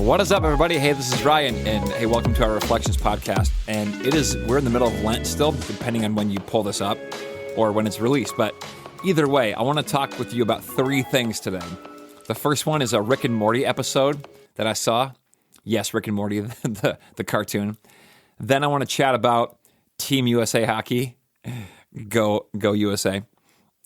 What is up, everybody? Hey, this is Ryan, and hey, welcome to our Reflections podcast. And we're in the middle of Lent still, depending on when you pull this up or when it's released. But either way, I want to talk with you about three things today. The first one is a Rick and Morty episode that I saw. Yes, Rick and Morty, the cartoon. Then I want to chat about Team USA hockey. Go USA.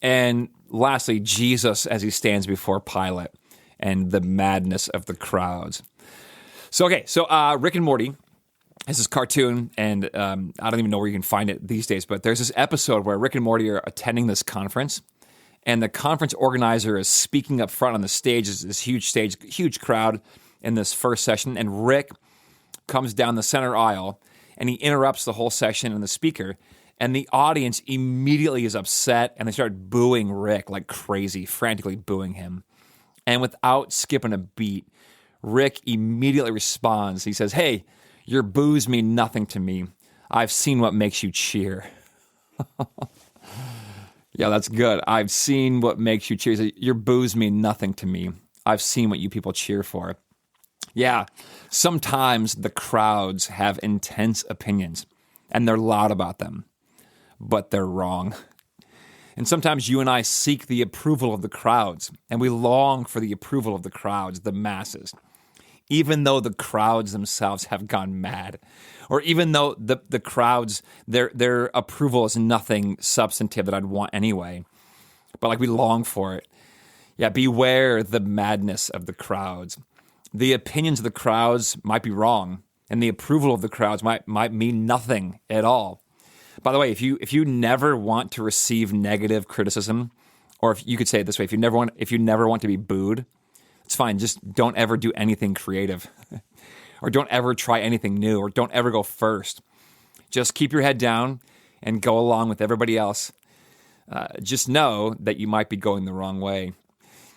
And lastly, Jesus as he stands before Pilate and the madness of the crowds. So Rick and Morty is this cartoon, and I don't even know where you can find it these days, but there's this episode where Rick and Morty are attending this conference, and the conference organizer is speaking up front on the stage. It's this huge crowd in this first session, and Rick comes down the center aisle, and he interrupts the whole session and the speaker, and the audience immediately is upset, and they start booing Rick like crazy, frantically booing him. And without skipping a beat, Rick immediately responds. He says, "Hey, your boos mean nothing to me. I've seen what makes you cheer." Yeah, that's good. I've seen what makes you cheer. He says, "Your boos mean nothing to me. I've seen what you people cheer for." Yeah, sometimes the crowds have intense opinions, and they're loud about them, but they're wrong. And sometimes you and I seek the approval of the crowds, and we long for the approval of the crowds, the masses, even though the crowds themselves have gone mad, or even though the crowds, their approval is nothing substantive that I'd want anyway, but like we long for it. Yeah, beware the madness of the crowds. The opinions of the crowds might be wrong, and the approval of the crowds might mean nothing at all. By the way, if you never want to receive negative criticism, or if you could say it this way, if you never want to be booed, it's fine. Just don't ever do anything creative, or don't ever try anything new, or don't ever go first. Just keep your head down and go along with everybody else. Just know that you might be going the wrong way.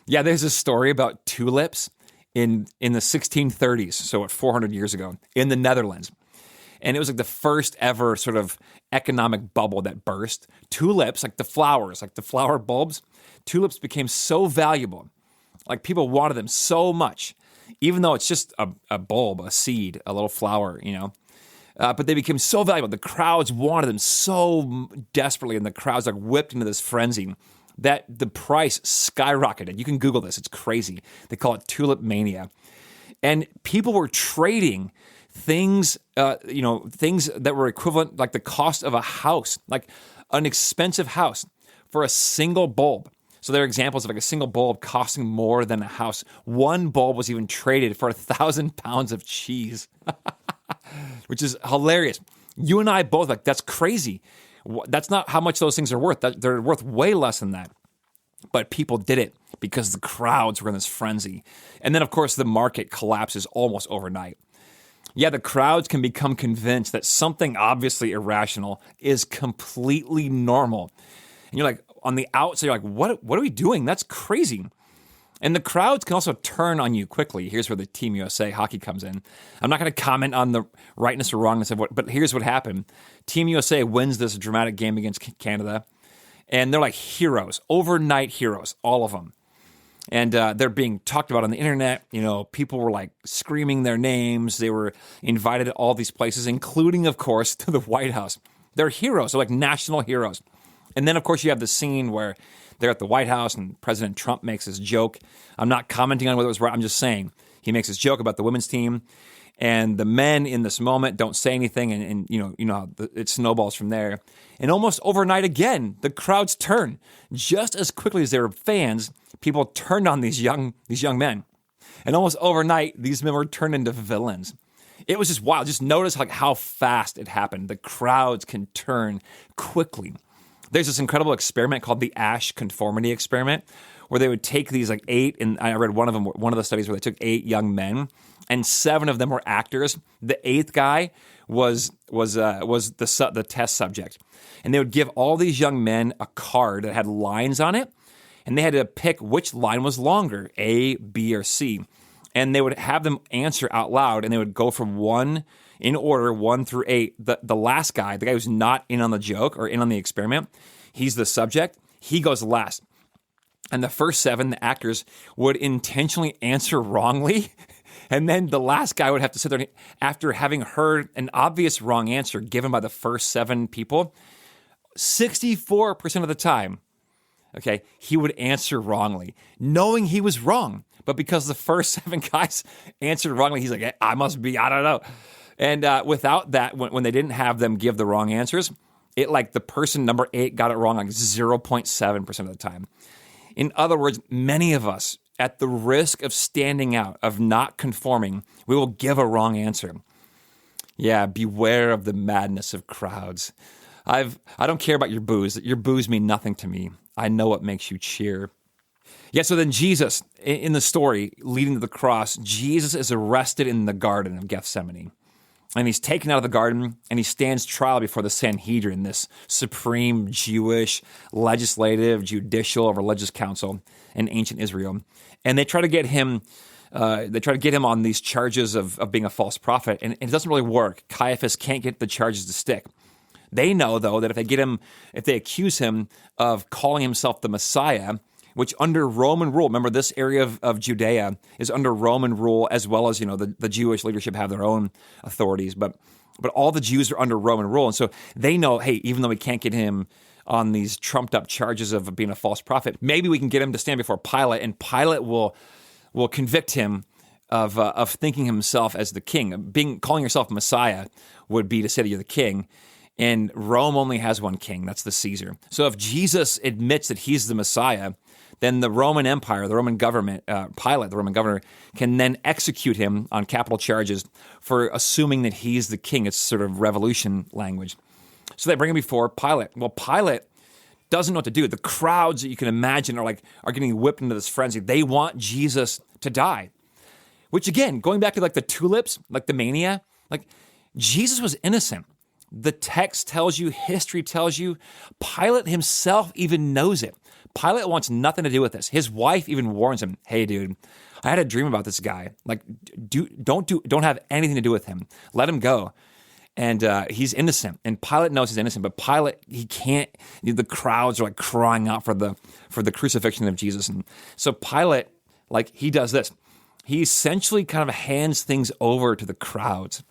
Yeah, there's a story about tulips in the 1630s, so what, 400 years ago, in the Netherlands. And it was like the first ever sort of economic bubble that burst. Tulips, like the flowers, like the flower bulbs, tulips became so valuable. Like people wanted them so much, even though it's just a bulb, a seed, a little flower, but they became so valuable. The crowds wanted them so desperately, and the crowds like whipped into this frenzy that the price skyrocketed. You can Google this. It's crazy. They call it Tulip Mania. And people were trading things that were equivalent, like the cost of a house, like an expensive house, for a single bulb. So there are examples of like a single bulb costing more than a house. One bulb was even traded for 1,000 pounds of cheese, which is hilarious. You and I both like, that's crazy. That's not how much those things are worth. They're worth way less than that. But people did it because the crowds were in this frenzy. And then, of course, the market collapses almost overnight. Yeah, the crowds can become convinced that something obviously irrational is completely normal. And you're like, on the outside, you're like, what are we doing? That's crazy. And the crowds can also turn on you quickly. Here's where the Team USA hockey comes in. I'm not going to comment on the rightness or wrongness of but here's what happened. Team USA wins this dramatic game against Canada, and they're like heroes, overnight heroes, all of them. And they're being talked about on the internet. People were like screaming their names. They were invited to all these places, including, of course, to the White House. They're heroes. They're like national heroes. And then, of course, you have the scene where they're at the White House and President Trump makes this joke. I'm not commenting on whether it was right. I'm just saying he makes this joke about the women's team. And the men in this moment don't say anything. And how it snowballs from there. And almost overnight again, the crowds turn. Just as quickly as they were fans, people turned on these young men. And almost overnight, these men were turned into villains. It was just wild. Just notice how fast it happened. The crowds can turn quickly. There's this incredible experiment called the Asch conformity experiment, where they would take these like 8, and I read one of the studies where they took 8 young men, and 7 of them were actors. The 8th guy was the test subject, and they would give all these young men a card that had lines on it, and they had to pick which line was longer, A, B, or C, and they would have them answer out loud, and they would go from 1 in order, 1 through 8. The last guy, the guy who's not in on the joke or in on the experiment, he's the subject. He goes last. And the first 7, the actors, would intentionally answer wrongly And then the last guy would have to sit there, after having heard an obvious wrong answer given by the first 7 people, 64% of the time, okay, he would answer wrongly, knowing he was wrong. But because the first 7 guys answered wrongly, he's like, I must be, I don't know. And without that, when they didn't have them give the wrong answers, it like the person number 8 got it wrong like 0.7% of the time. In other words, many of us, at the risk of standing out, of not conforming, we will give a wrong answer. Yeah, beware of the madness of crowds. I don't care about your boos. Your boos mean nothing to me. I know what makes you cheer. Yeah, so then Jesus, in the story leading to the cross, Jesus is arrested in the Garden of Gethsemane. And he's taken out of the garden, and he stands trial before the Sanhedrin, this supreme Jewish, legislative, judicial, religious council in ancient Israel. And they try to get him on these charges of being a false prophet, and it doesn't really work. Caiaphas can't get the charges to stick. They know, though, that if they accuse him of calling himself the Messiah, which under Roman rule, remember this area of Judea is under Roman rule, as well as, the Jewish leadership have their own authorities, but all the Jews are under Roman rule. And so they know, hey, even though we can't get him on these trumped up charges of being a false prophet, maybe we can get him to stand before Pilate, and Pilate will convict him of thinking himself as the king. Calling yourself Messiah would be to say that you're the king. And Rome only has one king, that's the Caesar. So if Jesus admits that he's the Messiah, then the Roman Empire, the Roman government, Pilate, the Roman governor, can then execute him on capital charges for assuming that he's the king. It's sort of revolution language. So they bring him before Pilate. Well, Pilate doesn't know what to do. The crowds that you can imagine are getting whipped into this frenzy. They want Jesus to die. Which again, going back to like the tulips, like the mania, like Jesus was innocent. The text tells you, history tells you, Pilate himself even knows it. Pilate wants nothing to do with this. His wife even warns him, hey, dude, I had a dream about this guy. Like, don't have anything to do with him. Let him go. And he's innocent. And Pilate knows he's innocent, but Pilate, he can't, the crowds are like crying out for the crucifixion of Jesus. And so Pilate, he does this. He essentially kind of hands things over to the crowds.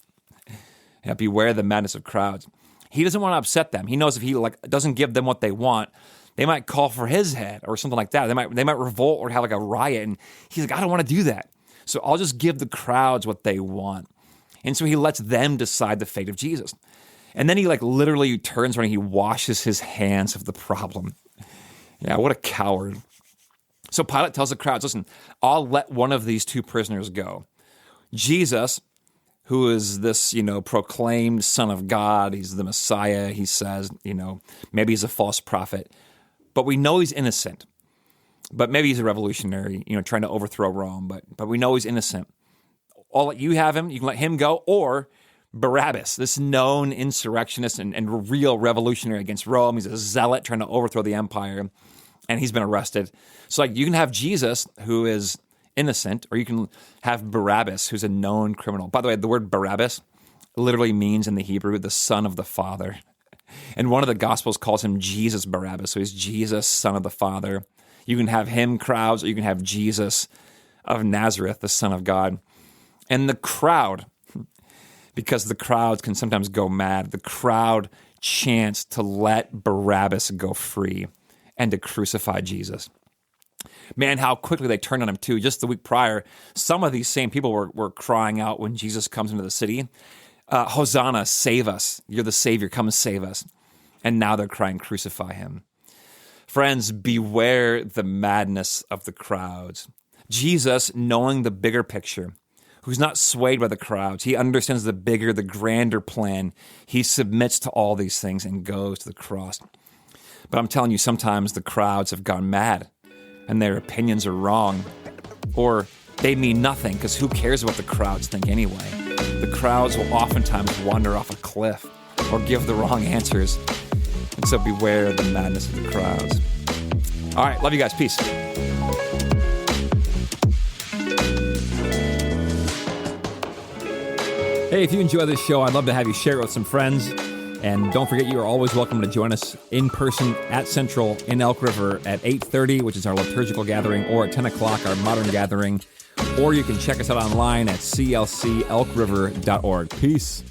Yeah, beware the madness of crowds. He doesn't want to upset them. He knows if he doesn't give them what they want, they might call for his head or something like that. They might revolt or have a riot. And he's like, I don't want to do that. So I'll just give the crowds what they want. And so he lets them decide the fate of Jesus. And then he literally turns around and he washes his hands of the problem. Yeah, what a coward. So Pilate tells the crowds, listen, I'll let one of these 2 prisoners go. Jesus, who is this, proclaimed Son of God, he's the Messiah, he says, maybe he's a false prophet. But we know he's innocent. But maybe he's a revolutionary, trying to overthrow Rome. But we know he's innocent. I'll let you have him. You can let him go. Or Barabbas, this known insurrectionist and real revolutionary against Rome. He's a zealot trying to overthrow the empire. And he's been arrested. So you can have Jesus, who is innocent, or you can have Barabbas, who's a known criminal. By the way, the word Barabbas literally means in the Hebrew, the son of the Father. And one of the Gospels calls him Jesus Barabbas. So he's Jesus, son of the Father. You can have him, crowds, or you can have Jesus of Nazareth, the Son of God. And the crowd, because the crowds can sometimes go mad, the crowd chants to let Barabbas go free and to crucify Jesus. Man, how quickly they turned on him too. Just the week prior, some of these same people were crying out when Jesus comes into the city, Hosanna, save us. You're the Savior, come and save us. And now they're crying, crucify him. Friends, beware the madness of the crowds. Jesus, knowing the bigger picture, who's not swayed by the crowds, he understands the bigger, the grander plan. He submits to all these things and goes to the cross. But I'm telling you, sometimes the crowds have gone mad and their opinions are wrong, or they mean nothing, because who cares what the crowds think anyway? The crowds will oftentimes wander off a cliff or give the wrong answers. And so beware the madness of the crowds. All right, love you guys. Peace. Hey, if you enjoy this show, I'd love to have you share it with some friends. And don't forget, you are always welcome to join us in person at Central in Elk River at 8:30, which is our liturgical gathering, or at 10 o'clock, our modern gathering, or you can check us out online at clcelkriver.org. Peace.